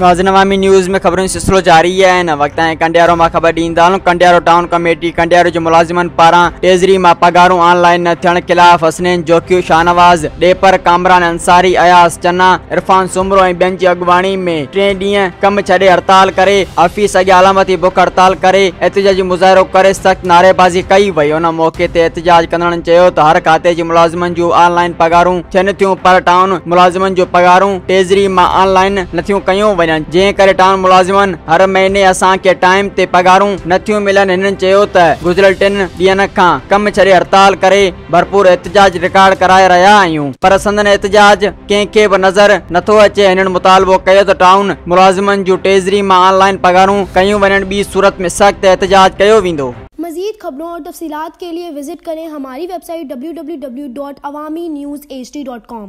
नाज़रीन अवामी न्यूज़ में खबरों सिलसिलो जारी है। वक्त कंडीयारो में खबर ॾींदा कंडीयारो टाउन कमेटी कंडीयारो जो मुलाजमन पारां ट्रेज़ी में पगहारून ऑनलाइन न थियण खिलाफ हसनैन जोकियो शाहनवाज डेपर कामरान अंसारी अयास चन्ना इरफान सुमरो ऐं ॿियनि जी अॻुवाणी में 3 ॾींहं कम छॾे हड़ताल करे ऑफिस अॻे अलामती बुख हड़ताल करे एहतजाजी मुज़ाहिरो करे सख़्त नारेबाज़ी कई वई। उन मौके ते एहतजाज कंदड़नि चयो त हर खाते जी मुलाजमन जूं ऑनलाइन पगहारूं थियनि थियूं पर टाउन मुलाजमन जो पगहारूं ट्रेज़ी में ऑनलाइन नथियूं कयूं वञनि, जंहिं करे टाउन मुलाजमन हर महीने असांखे टाइम ते पगहारूं नथियूं मिलनि। हिननि चयो त गुज़िरियल 3 ॾींहनि खां कम छॾे हड़ताल करे भरपूर एहतजाज रिकॉर्ड कराए रहिया आहियूं, पर संदन एहतजाज कंहिंखे बि नज़र नथो अचे। हिननि मुतालबो कयो त टाउन मुलाजमन जूं ट्रेज़ी में ऑनलाइन पगहारूं कयूं वञनि, ॿी सूरत में सख्त एहतजाज कयो वेंदो। मज़ीद खबरों और तफसीलात के लिए विजिट करें हमारी वेबसाइट www.awamiNewsHD.com।